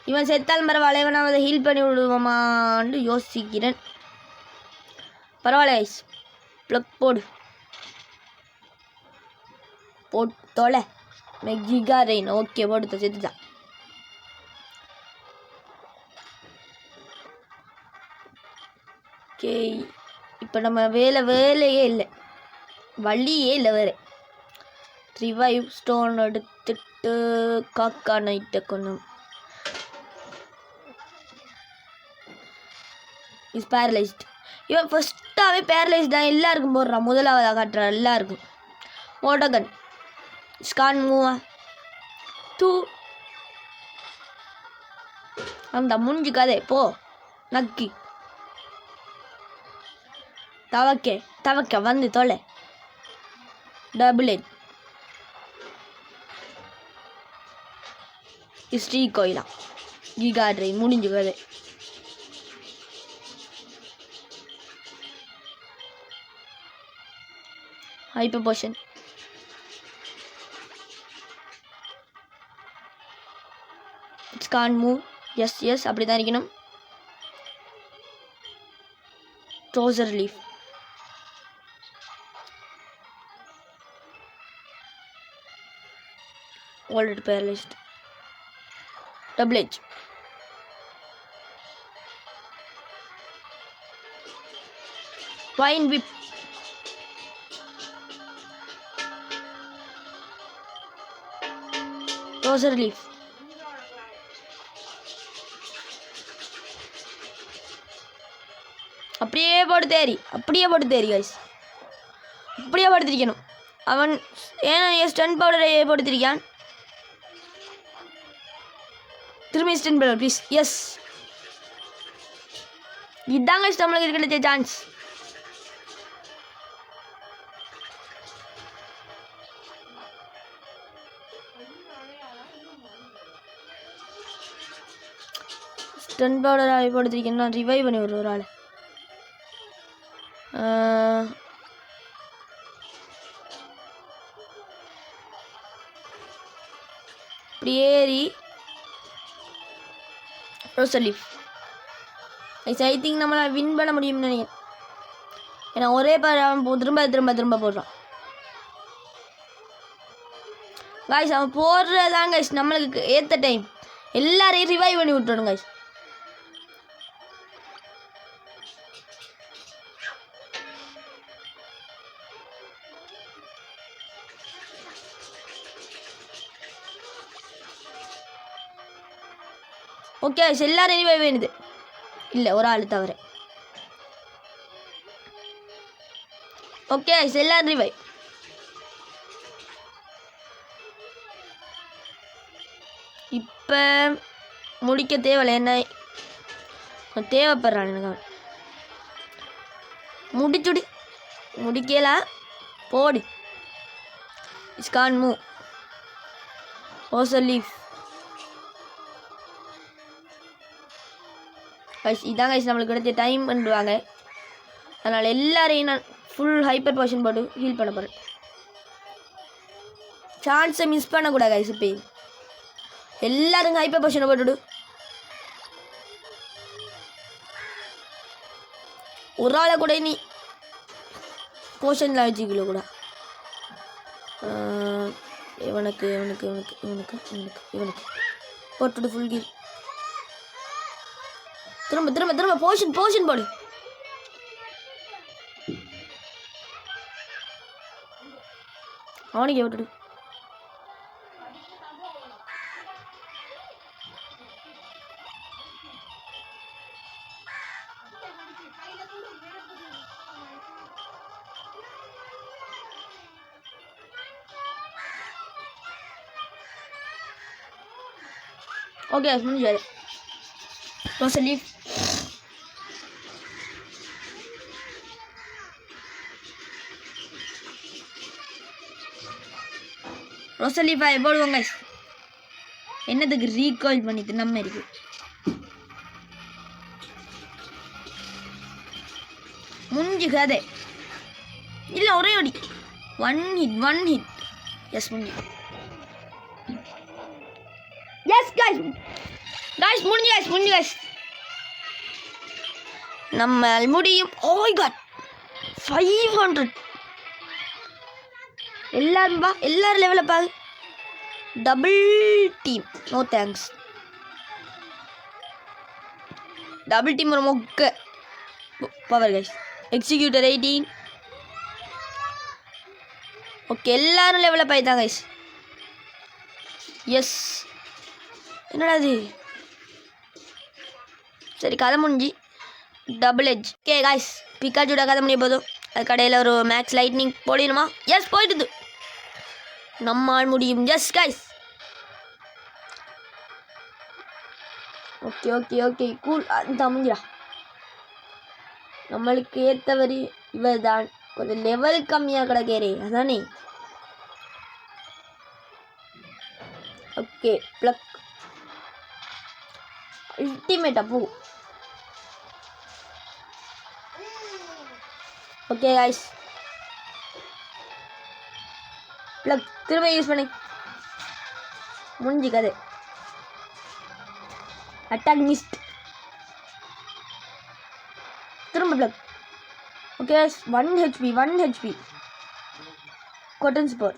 இவன் செத்தாலும் பரவாயில்ல, இவன் நான் அதை ஹீல் பண்ணி விடுவோமான்னு யோசிக்கிறேன். பரவாயில்ல ஐஸ். ப்ளக் போடு போட்டோல மெகிகா ரெயின். ஓகே, போட்டு செத்துதான். ஓகே, இப்போ நம்ம வேலையே இல்லை, வழியே இல்லை வேறு. ரிவைவ் ஸ்டோன் எடுத்துட்டு காக்கா நைட்டை கொண்டு இஸ் பேரலைஸ்ட். இவன் ஃபஸ்ட்டாகவே பேரலைஸ்ட் தான், எல்லாருக்கும் போடுறான். முதலாவதாக காட்டுறான் எல்லாருக்கும். ஓட்டகன் ஸ்கான் மூவா தூ அந்த முடிஞ்சு கதை போ நக்கி. தவக்க வந்து தொலை. டபுள் எட் ஸ்ரீ கோயிலா கிகா ட்ரெயின் முடிஞ்சு கதை. Hyper potion. It's Khan move. Yes அப்படி தான் இருக்கணும். Razor leaf. Already paralysed. Double H. Vine whip. Razor leaf. அப்படியே போட்டு தேரி கைஸ். அப்படியே படுத்திருக்கணும் அவன். ஏன்னா ஸ்டன் பவுடரை படுத்திருக்கான். திரும்பி ஸ்டன் பவுடர் ப்ளீஸ். எஸ், இதாங்க நம்மளுக்கு கிடைச்ச சான்ஸ். Stun powder படுத்திருக்கேன். நான் ரிவைவ் பண்ணி விடுற ஒரு ஆள். இப்படி ஏறி ரோசர் லீஃப். ஐ திங்க் நம்மளால் வின் பண்ண முடியும்னு நினைக்கிறேன். ஏன்னா ஒரே பார் அவன் திரும்ப போடுறான். காய்ஸ் அவன் போடுறதான் கைஸ் நம்மளுக்கு ஏற்ற டைம். எல்லாரையும் ரிவைவ் பண்ணி விட்டுறணும் கைஸ். ஓகே, எல்லாரும் ரிவைவ் வேணுது. இல்லை, ஒரு ஆள் தவிர. ஓகே, எல்லாரும் ரிவைவ். இப்போ முடிக்க தேவையில்லை. என்ன தேவைப்படுறான் எனக்கு அவன். முடிக்கலாம். போடு. It's Khan move. Razor leaf. Guys இதான் கைஸ் நம்மளுக்கு கிடைச்ச டைம் பண்ணுவாங்க. அதனால் எல்லாரையும் நான் ஃபுல் ஹைப்பர் போஷன் போட்டு ஹீல் பண்ண போகிறேன். சான்ஸை மிஸ் பண்ணக்கூடாது கைஸ். இப்போ எல்லாரும் ஹைப்பர் போஷனை போட்டுவிடு. ஒரு ஆளை கூட நீ போஷனில் வச்சுக்கல கூட. இவனுக்கு போட்டுவிடு ஃபுல் ஹீல். திரும்ப போஷன் போடு. அவனுக்கு விட்டுடு. ஓகே முடிஞ்சாது. ரோசலீஃப் ரோசலீஃபா போடுவோங்க. என்னதுக்கு ரீகால் பண்ணிட்டு நம்ம இருக்கு. முடிஞ்சு கதை இல்லை, ஒரே அடி. One hit. எஸ் முடிஞ்சு. எஸ் கைஸ் முடிஞ்சு கைஸ். நம்ம முடியும். Oh my god 500. எல்லாரும் பா, எல்லாரும் லெவலில் பாரு. Double team no thanks. Double team ஒரு மொக்க பவர் கைஸ். எக்ஸிக்யூட்டர் 18. ஓகே எல்லாரும் லெவலில் போய்தான் கைஸ். எஸ் என்னடா அது? சரி கதை முடிஞ்சு. Double edge. ஓகே கைஸ் பிக்காச்சோட கதை முடிய போதும். அது கடையில் ஒரு மேக்ஸ் லைட்னிங் போடணுமா? எஸ் போயிடுது. நம்மால் முடியும். S guys. Okay cool. அந்த முடிஞ்சா நம்மளுக்கு ஏற்றவரி இவர் தான். கொஞ்சம் லெவல் கம்மியாக கிடக்கிறே அதானே. ஓகே ப்ளக் அல்டிமேட்டா போ. ஓகே கைஸ் ப்ளக் திரும்ப யூஸ் பண்ணி முடிஞ்சு கதை. Attack missed. திரும்ப pluck. Okay 1 HP cotton spore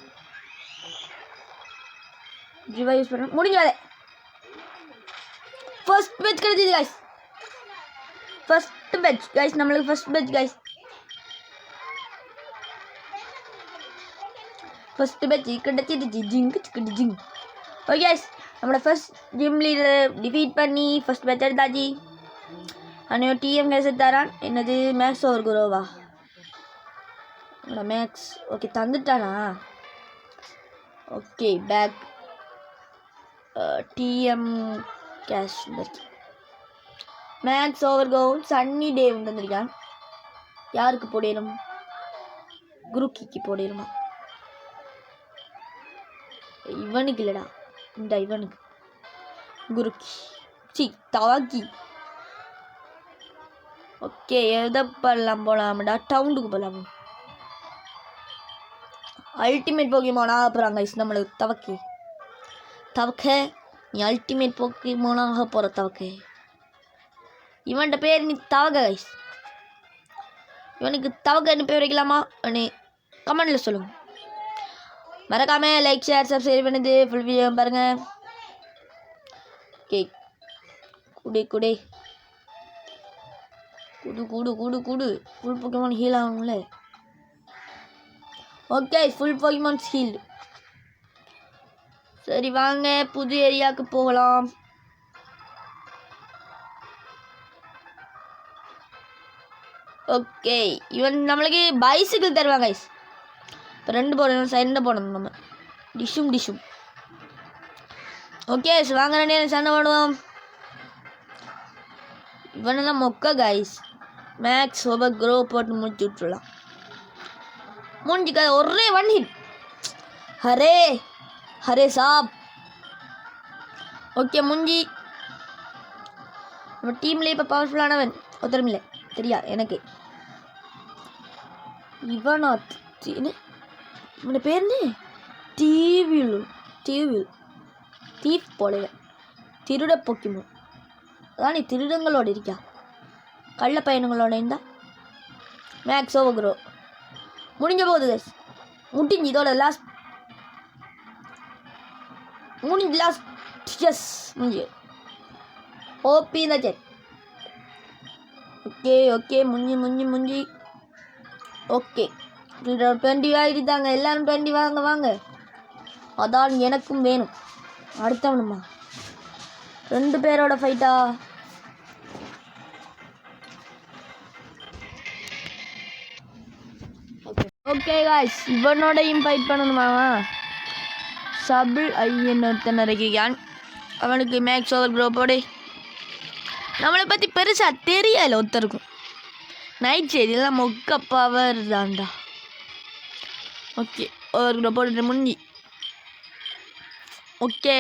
revive use பண்ண முடிஞ்சாதே. ஃபர்ஸ்ட் பேட்ச் கிடைச்சது கைஸ். நம்மளுக்கு first badge guys. First badge கிடைச்சிடுச்சு. ஜிங். ஓகே கைஸ் நம்மளோட ஃபர்ஸ்ட் ஜிம் லீடர் டிஃபீட் பண்ணி ஃபர்ஸ்ட் பேட்ச் எடுத்தாச்சு. அன்னையோ டிஎம் கேஸ் தரான். என்னது மேக்ஸ் ஓவர் குரோவா? மேக்ஸ் ஓகே தந்துட்டானா? ஓகே பேக் TM case max over go sunny day வந்துருக்கான். யாருக்கு போடணும்? குருக்கிக்கு போடணுமா? இவனுக்கு இல்லைடா, இந்த இவனுக்கு குருக்கி சி தவாக்கி. ஓகே எதை பண்ணலாம் போகலாம்டா? டவுனுக்கு போகலாம். அல்டிமேட் போக்கிமான் ஆக போகிறாங்க கைஸ் நம்மளுக்கு. தவக்க நீ அல்டிமேட் போக்கிமான் ஆக போகிற தவக்க. இவன்கிட்ட பேர் நீ தவக்க கைஸ். இவனுக்கு தவக்கன்னு பேர் வைக்கலாமா? கமெண்டில் சொல்லுங்கள். மறக்காமல் லைக் ஷேர் சப்ஸ்கிரைப் பண்ணுது ஃபுல் வீடியோ பாருங்கள். ஓகே குடு ஃபுல் போக்கிமான் ஹீல் ஆகும்ல. Okay full Pokémons healed. சரி வாங்க புது ஏரியாவுக்கு போகலாம். ஓகே இவன் நம்மளுக்கு பைசிக்கிள் தருவாங்க கைஸ். இப்போ 2 போடணும், சண்டை போடணும் நம்ம. டிஷும். ஓகே வாங்க நேரம் சண்டை போடுவோம். இவனெல்லாம் மொக்க கைஸ். மேக்ஸ் ஓவர் க்ரோ போட்டு முடிச்சு விட்டுலாம். முடிஞ்சுக்க ஒரே 1 ஹிட். ஹரே சாப். ஓகே முடிஞ்சி. நம்ம டீம்லேயே இப்போ பவர்ஃபுல்லானவன் ஒருத்தரும் இல்லை தெரியா எனக்கு. இவனா இவனோட பேர் என்ன? தீவில் தீப் போல திருட போக்கிமோ. அதான் நீ திருடங்களோட இருக்கியா? கள்ள பையனுங்களோட இருந்தா மேக்ஸ் ஓவர் க்ரோ முடிஞ்ச போகுது கைஸ். முடிஞ்சு இதோட லாஸ்ட் எஸ் முடிஞ்சு. ஓபி இந்த செட். ஓகே முடிஞ்சு. ஓகே 20 ஆகிட்டாங்க. எல்லாரும் 20 வாங்க. அதான் எனக்கும் வேணும். அடுத்தவனுமா 2 பேரோட ஃபைட்டா? ஓகே காய்ஸ் இவனோடையும் ஃபைட் பண்ணணுமா? சபிள் ஐயன் ஒருத்தன் இருக்கான். அவனுக்கு மேக்ஸ் ஓவர் ப்ரோ போடு. நம்மளை பற்றி பெருசாக தெரியலை ஒருத்தருக்கும். நைட் செய்தியெல்லாம் மொக்க பவர் தான்டா. ஓகே ஓவர் ப்ரோ போட்டு முடிஞ்சி. ஓகே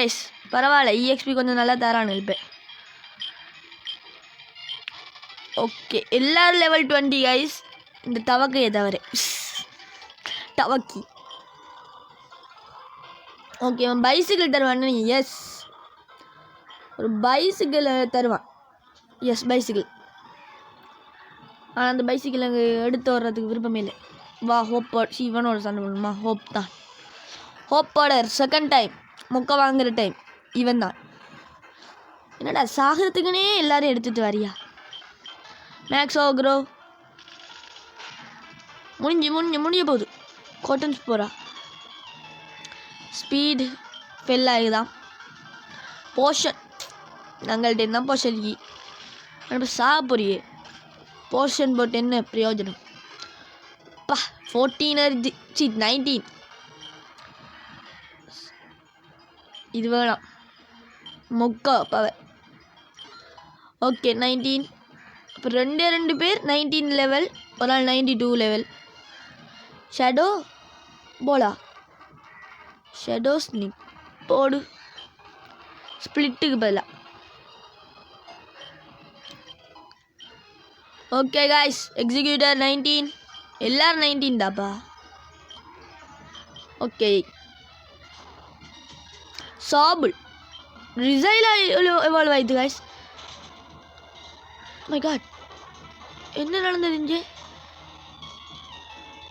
பரவாயில்ல, இஎக்ஸ்பி கொஞ்சம் நல்லா தரானு இப்போ. ஓகே எல்லோரும் லெவல் 20 கைஸ். இந்த டவக்கையை தவிர டவக்கி. ஓகே அவன் பைசிக்கிள் தருவான்னு. எஸ் ஒரு பைசிக்கிள் தருவான். Yes bicycle. ஆனால் அந்த பைசிக்கிள் அங்கே எடுத்து வர்றதுக்கு விருப்பமே இல்லை. வா ஹோப் இவனோட சண்டை பண்ணணுமா? ஹோப் தான். ஹோப்போட செகண்ட் டைம் மொக்க வாங்குகிற டைம் இவன் தான். என்னடா சாகிறதுக்குன்னே எல்லாரும் எடுத்துகிட்டு வரியா? மேக்ஸ் ஓக்ரோ முடிஞ்ச போகுது. காட்டன்ஸ் போகிறா. ஸ்பீடு ஃபெல் ஆகுதான். போர்ஷன் நாங்கள்கிட்ட என்ன போர்ஷன் நம்ம சாக போறியே. போர்ஷன் போட்டு என்ன பிரயோஜனம்? பா 14 19 இது வேணாம். மொக்கா பவர். ஓகே 19. இப்போ ரெண்டு பேர் 19 லெவல், ஒரு ஆள் 92 லெவல். ஷேடோ போலா. ஷேடோ ஸ்னிக் போடு. ஸ்பிளிட்டுக்கு பதிலாக. Okay guys executor 19. எல்லாரும் 19 தாப்பா. ஓகே சாபுல் ரிசைலாக எவால்வ் ஆயிடுது காய்ஸ். மை காட் என்ன நடந்தது இங்கே?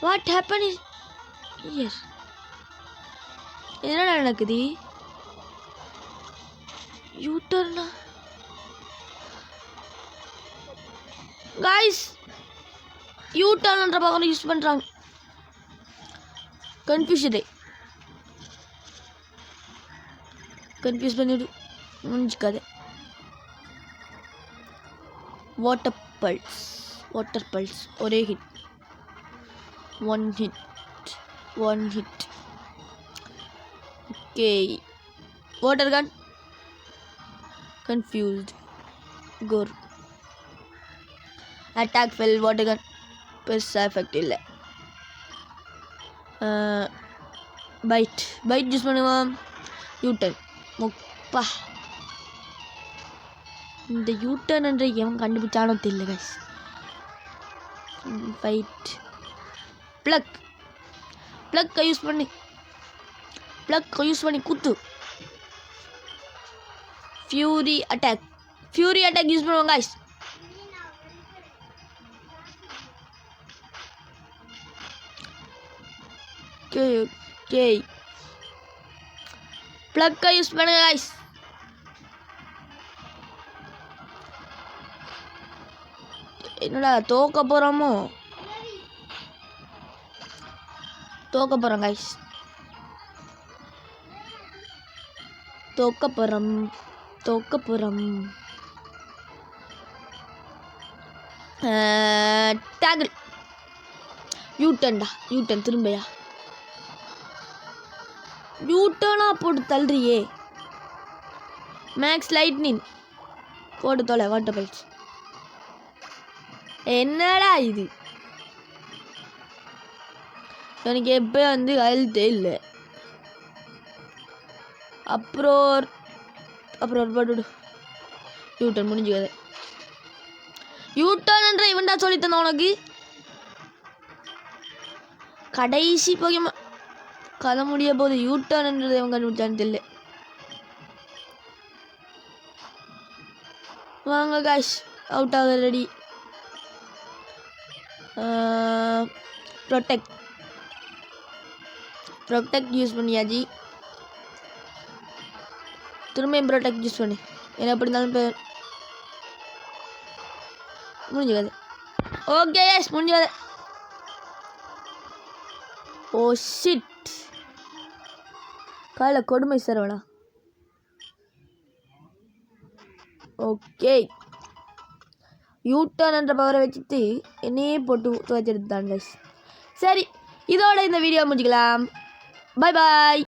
வாட் ஹேப்பன் இஸ் எஸ் என்ன நடக்குது? யூட்டர்னா காய்ஸ் யூட்டர்ன்ற பக்கம் யூஸ் பண்ணுறாங்க. கன்ஃபியூஸ் பண்ணிவிடு முடிஞ்சிக்காது. வாட்டர் பல்ஸ் ஒரே hit. One hit. Okay water gun confused. Core attack fell. Water gun பெருசாக எஃபெக்ட் இல்லை. பைட் யூஸ் பண்ணுவான். யூட்டன் முப்பா. இந்த யூட்டன் என்ற எவன் கண்டுபிடிச்சானோ தெரியல கைஸ். ஃபைட் ப்ளக்கை யூஸ் பண்ணி குத்து. ஃபியூரி அட்டாக் யூஸ் பண்ணுவாங்க கைஸ். ஓகே ப்ளக்கை யூஸ் பண்ணுங்க கைஸ். என்னடா தோக்க போகிறோம் கைஸ். தோக்க போகிறோம். டேக்கிள். யூட்டன் திரும்பையா? யூட்டனா போட்டு தள்ளுறியே. மேக்ஸ் லைட்னிங் போட்டு தொலை. Water pulse. என்னடா இது? எனக்கு எப்போ ஹெல்த்தே இல்லை. அப்புறம் போட்டு யூட்டன் முடிஞ்சுக்காது. யூட்டன் என்ற இவன்டா சொல்லித்தந்தேன் உனக்கு. கடைசி போகியமா கதை முடிய போது யூட்டர்ன் என்றது இவங்க கண்டுபிடிச்சான்னு தெரியல. வாங்க காய்ஸ் அவுட் ஆக ரெடி. ப்ரொடெக்ட் யூஸ் பண்ணியாச்சு. திரும்பியும் ப்ரொடெக்ட் யூஸ் பண்ணி என்ன எப்படி இருந்தாலும் முடிஞ்சுக்காது. ஓகே எஸ் முடிஞ்சுக்காது. ஓ ஷிட் காலை கொடுமை சரவணா. ஓகே யூட்டர்ன் என்ற பவரை வச்சுட்டு என்னையே போட்டு துவைச்செடுத்தாங்க. சரி இதோட இந்த வீடியோ முடிக்கலாம். பாய்.